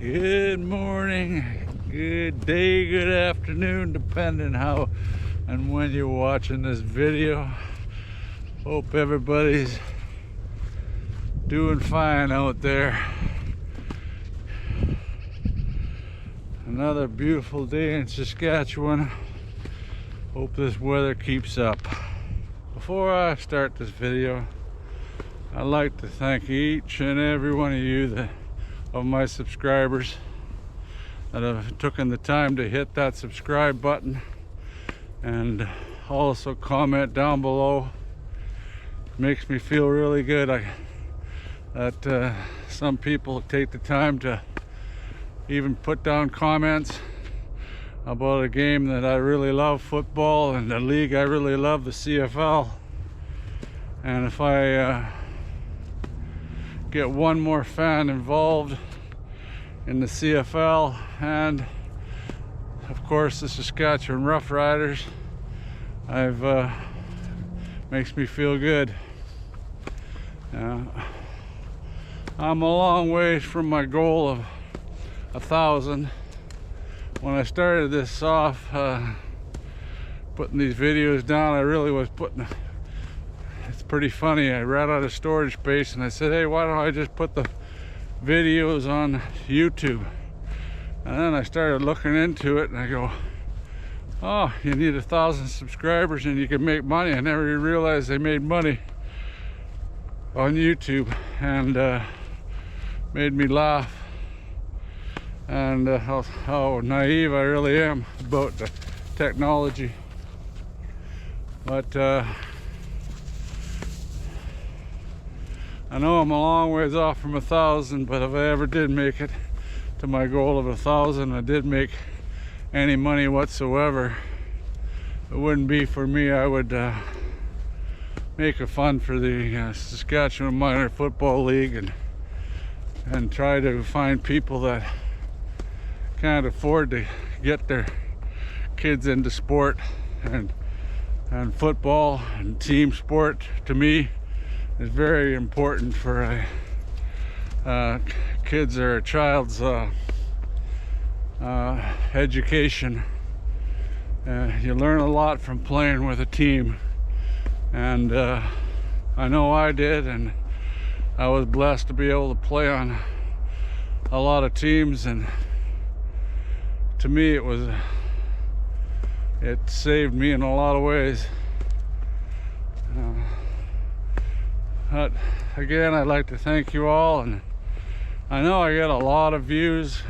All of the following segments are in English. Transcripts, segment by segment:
Good morning, good day, good afternoon, depending how and when you're watching this video. Hope everybody's doing fine out there. Another beautiful day in Saskatchewan. Hope this weather keeps up. Before I start this video, I'd like to thank each and every one of you of my subscribers that have taken the time to hit that subscribe button and also comment down below. It makes me feel really good that some people take the time to even put down comments about a game that I really love, football, and the league I really love, the CFL. And if I get one more fan involved in the CFL and of course the Saskatchewan Roughriders, makes me feel good. I'm a long ways from my goal of 1,000. When I started this off, putting these videos down, I really was it's pretty funny. I ran out of storage space and I said, hey, why don't I just put the videos on YouTube? And then I started looking into it and I go, oh, you need 1,000 subscribers and you can make money. I never realized they made money on YouTube, and made me laugh, and how naive I really am about the technology. But I know I'm a long ways off from 1,000, but if I ever did make it to my goal of 1,000, I did make any money whatsoever, it wouldn't be for me. I would make a fund for the Saskatchewan Minor Football League and try to find people that can't afford to get their kids into sport, and football and team sport to me is very important for a kids or a child's education. You learn a lot from playing with a team, and I know I did, and I was blessed to be able to play on a lot of teams, and to me it saved me in a lot of ways. But again, I'd like to thank you all, and I know I got a lot of views.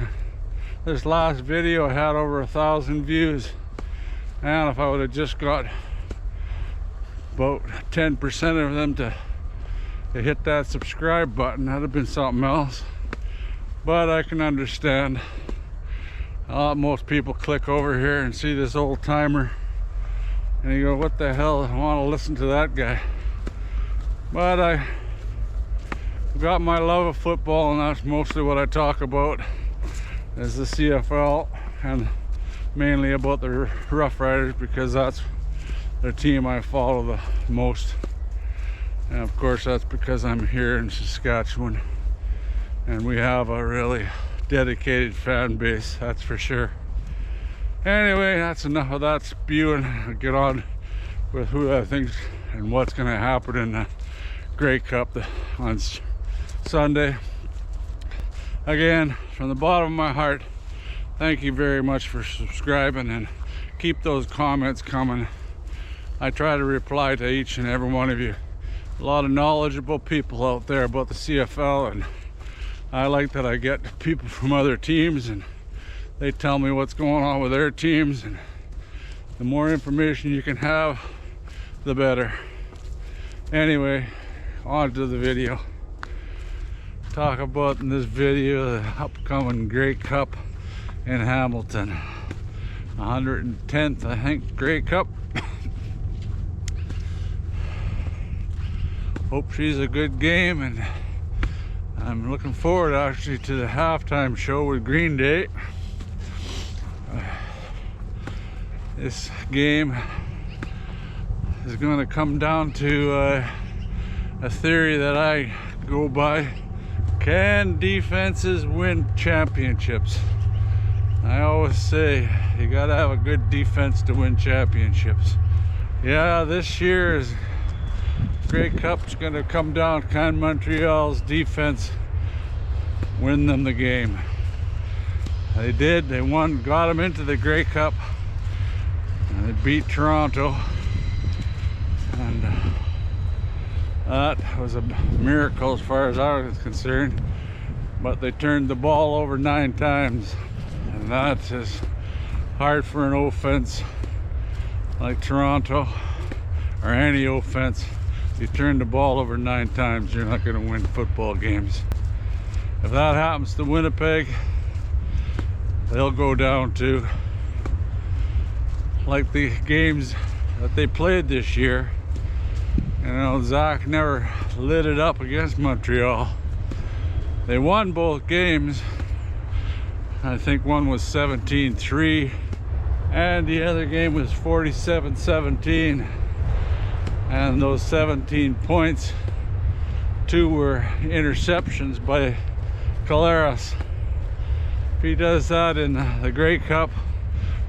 This last video had over 1,000 views, and if I would have just got about 10% of them to hit that subscribe button, that'd have been something else. But I can understand most people click over here and see this old timer and you go, what the hell, I want to listen to that guy. But I got my love of football, and that's mostly what I talk about, is the CFL, and mainly about the Rough Riders, because that's the team I follow the most. And of course that's because I'm here in Saskatchewan and we have a really dedicated fan base, that's for sure. Anyway, that's enough of that spewing. I'll get on with who I think and what's going to happen in the Grey Cup on Sunday. Again, from the bottom of my heart, thank you very much for subscribing, and keep those comments coming. I try to reply to each and every one of you. A lot of knowledgeable people out there about the CFL, and I like that I get people from other teams and they tell me what's going on with their teams, and the more information you can have, the better. Anyway, on to the video. Talk about in this video the upcoming Grey Cup in Hamilton. 110th, I think, Grey Cup. Hope she's a good game, and I'm looking forward actually to the halftime show with Green Day. This game is going to come down to a theory that I go by Can defenses win championships? I always say you gotta have a good defense to win championships. Yeah, this year's Grey Cup's gonna come down. Can Montreal's defense win them the game? They did. They won, got them into the Grey Cup, and they beat Toronto, and that was a miracle as far as I was concerned. But they turned the ball over 9 times, and that is hard for an offense like Toronto, or any offense. If you turn the ball over 9 times, you're not going to win football games. If that happens to Winnipeg, they'll go down to like the games that they played this year. You know, Zach never lit it up against Montreal. They won both games. I think one was 17-3 and the other game was 47-17, and those 17 points, 2 were interceptions by Collaros. If he does that in the Grey Cup,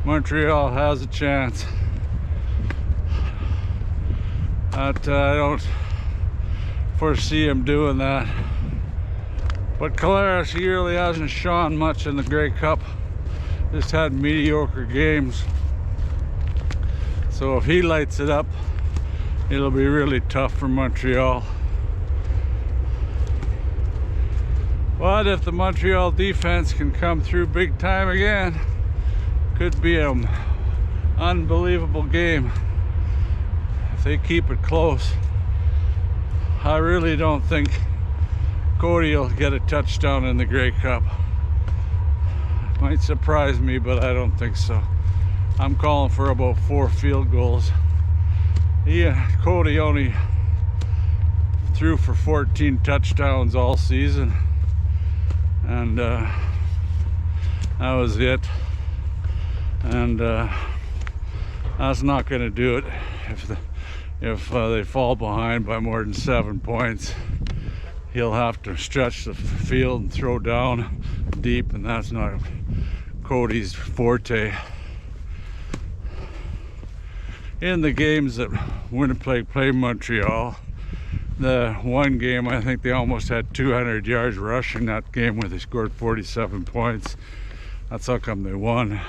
Montreal has a chance. But I don't foresee him doing that. But Collaros really hasn't shone much in the Grey Cup. Just had mediocre games. So if he lights it up, it'll be really tough for Montreal. But if the Montreal defense can come through big time again, could be an unbelievable game. If they keep it close, I really don't think Cody will get a touchdown in the Grey Cup. Might surprise me, but I don't think so. I'm calling for about 4 field goals. Cody only threw for 14 touchdowns all season, and that was it. And that's not going to do it if they fall behind by more than 7 points. He'll have to stretch the field and throw down deep, and that's not Cody's forte. In the games that Winnipeg played Montreal, the one game I think they almost had 200 yards rushing that game where they scored 47 points. That's how come they won,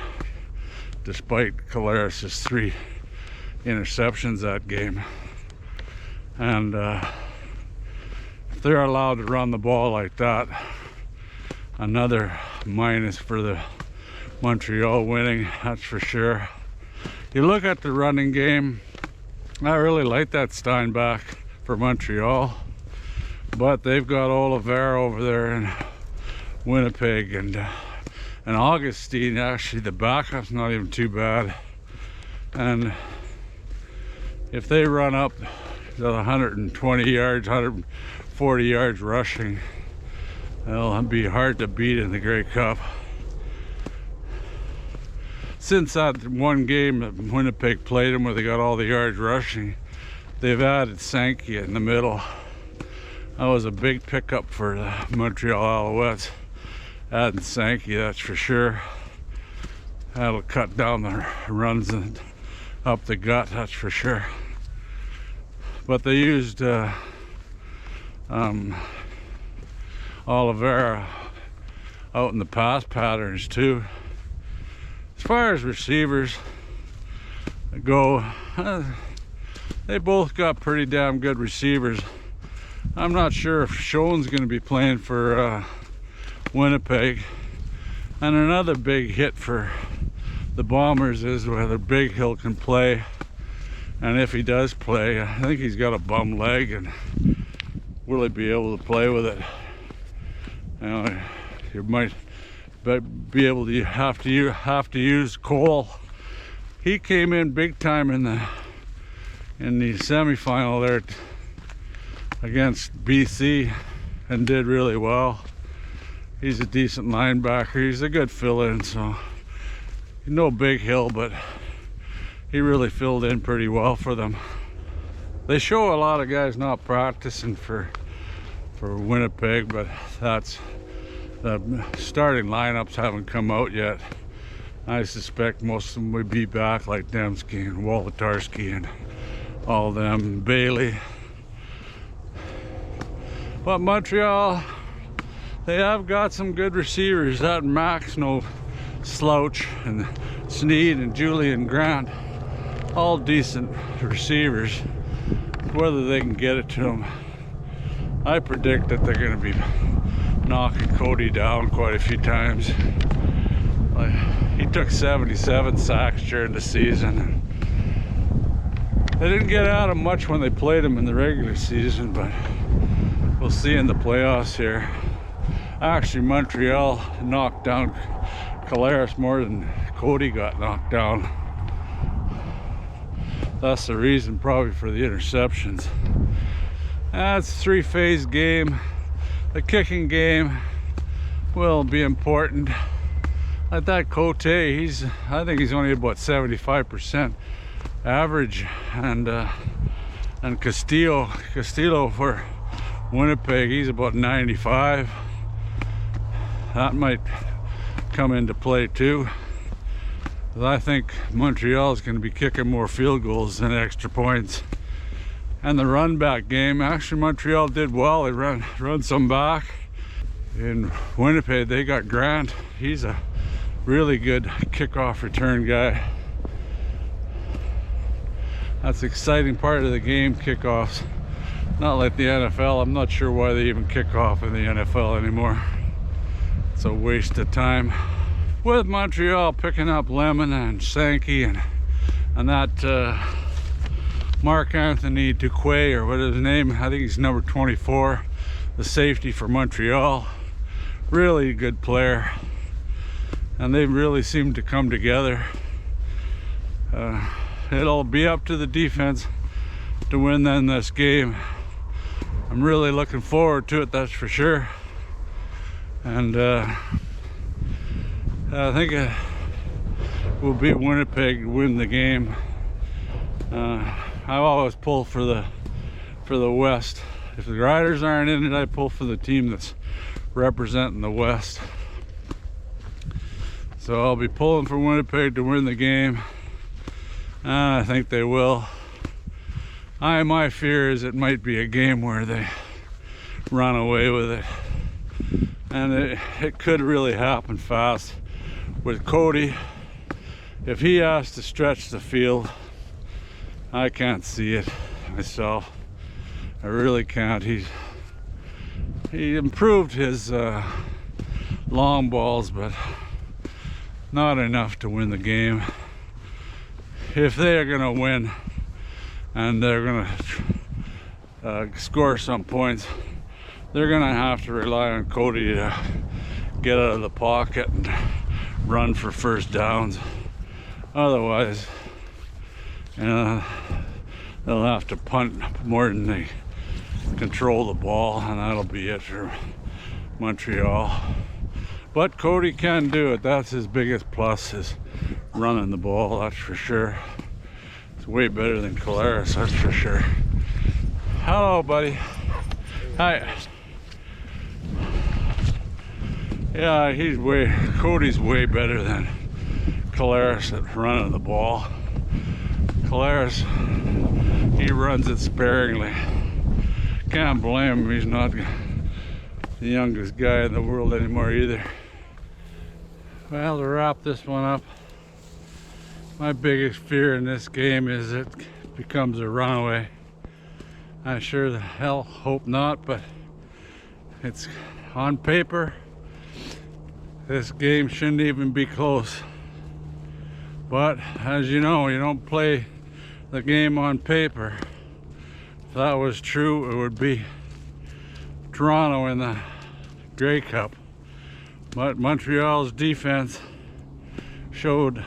despite Collaros' 3 interceptions that game. And if they're allowed to run the ball like that, another minus for the Montreal winning, that's for sure. You look at the running game, I really like that Steinbach for Montreal, but they've got Oliver over there in Winnipeg, and Augustine, actually the backup's not even too bad. And if they run up to 120 yards, 140 yards rushing, they'll be hard to beat in the Grey Cup. Since that one game that Winnipeg played them where they got all the yards rushing, they've added Sankey in the middle. That was a big pickup for the Montreal Alouettes. Adding Sankey, that's for sure. That'll cut down the runs and up the gut, that's for sure. But they used Oliveira out in the pass patterns too. As far as receivers go, they both got pretty damn good receivers. I'm not sure if Schoen's going to be playing for Winnipeg. And another big hit for the Bombers is whether Big Hill can play. And if he does play, I think he's got a bum leg, and will he be able to play with it? You know, you might be able to have to use Cole. He came in big time in the semifinal there against BC and did really well. He's a decent linebacker. He's a good fill-in, so no Big Hill, but he really filled in pretty well for them. They show a lot of guys not practicing for for Winnipeg, but that's the starting lineups haven't come out yet. I suspect most of them would be back, like Demski and Wolodarski and all of them, Bailey. But Montreal, they have got some good receivers. That Max, no slouch, and Sneed and Julian Grant, all decent receivers. Whether they can get it to them, I predict that they're going to be knocking Cody down quite a few times. Like, he took 77 sacks during the season. They didn't get at him much when they played him in the regular season, but we'll see in the playoffs here. Actually, Montreal knocked down Collaros more than Cody got knocked down. That's the reason probably for the interceptions. That's a three-phase game. The kicking game will be important. Like that Cote, I think he's only about 75% average, and Castillo for Winnipeg, he's about 95. That might come into play too. But I think Montreal is going to be kicking more field goals than extra points. And the run back game, actually Montreal did well. They run some back. In Winnipeg, they got Grant. He's a really good kickoff return guy. That's the exciting part of the game, kickoffs. Not like the NFL. I'm not sure why they even kick off in the NFL anymore. It's a waste of time. With Montreal picking up Lemon and Sankey and that Mark Anthony Duquet, or what is his name? I think he's number 24, the safety for Montreal. Really good player, and they really seem to come together. It'll be up to the defense to win then this game. I'm really looking forward to it, that's for sure. And I think it will be Winnipeg to win the game. I always pull for the West. If the Riders aren't in it, I pull for the team that's representing the West. So I'll be pulling for Winnipeg to win the game. And I think they will. My fear is it might be a game where they run away with it. And it could really happen fast. With Cody, if he has to stretch the field, I can't see it myself. I really can't. He improved his long balls, but not enough to win the game. If they are going to win and they're going to score some points, they're going to have to rely on Cody to get out of the pocket and run for first downs. Otherwise, they'll have to punt more than they control the ball, and that'll be it for Montreal. But Cody can do it. That's his biggest plus, is running the ball, that's for sure. It's way better than Collaros, that's for sure. Hello, buddy. Hi. Yeah, Cody's way better than Collaros at running the ball. Collaros, he runs it sparingly. Can't blame him, he's not the youngest guy in the world anymore either. Well, to wrap this one up, my biggest fear in this game is it becomes a runaway. I sure the hell hope not, but it's on paper. This game shouldn't even be close. But as you know, you don't play the game on paper. If that was true, it would be Toronto in the Grey Cup. But Montreal's defense showed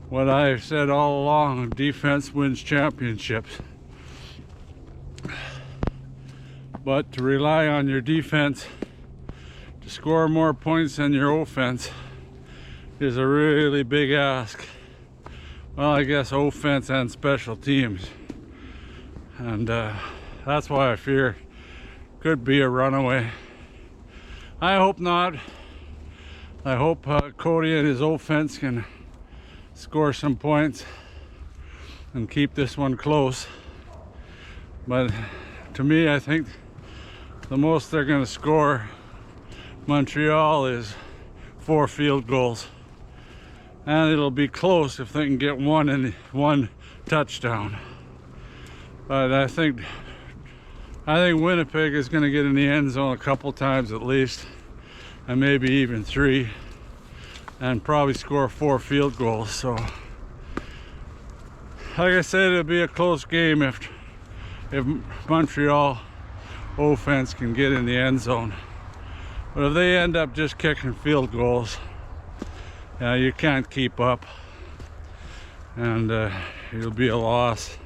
what I've said all along: defense wins championships. But to rely on your defense to score more points than your offense is a really big ask. Well, I guess offense and special teams. And that's why I fear could be a runaway. I hope not. I hope Cody and his offense can score some points and keep this one close. But to me, I think the most they're going to score, Montreal, is 4 field goals. And it'll be close if they can get one touchdown. But I think Winnipeg is going to get in the end zone a couple times at least, and maybe even 3, and probably score 4 field goals. So, like I said, it'll be a close game if Montreal offense can get in the end zone. But if they end up just kicking field goals, you can't keep up, and it'll be a loss.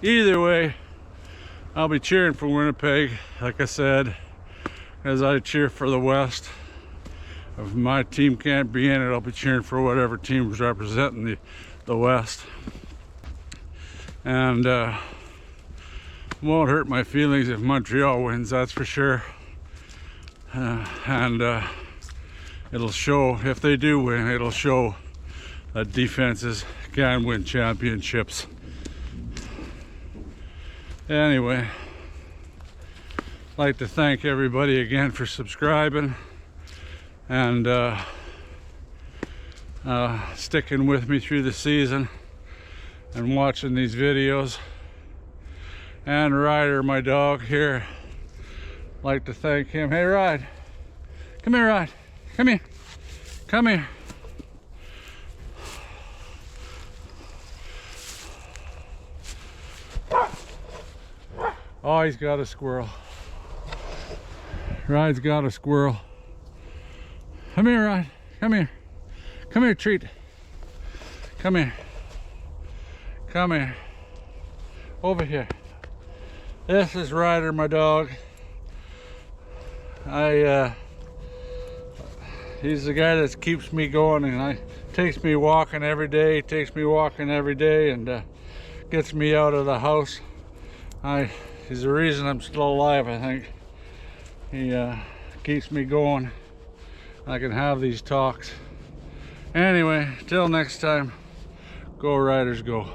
Either way, I'll be cheering for Winnipeg, like I said, as I cheer for the West. If my team can't be in it, I'll be cheering for whatever team is representing the West. And won't hurt my feelings if Montreal wins, that's for sure. It'll show, if they do win, it'll show that defenses can win championships. Anyway, I'd like to thank everybody again for subscribing and sticking with me through the season and watching these videos. And Ryder, my dog here, I'd like to thank him. Hey, Ride. Come here, Ride. Come here. Come here. Oh, he's got a squirrel. Ride's got a squirrel. Come here, Ride. Come here. Come here, treat. Come here. Come here. Over here. This is Ryder, my dog. He's the guy that keeps me going, and takes me walking every day. And gets me out of the house. He's the reason I'm still alive, I think. He keeps me going. I can have these talks. Anyway, till next time, go Riders go.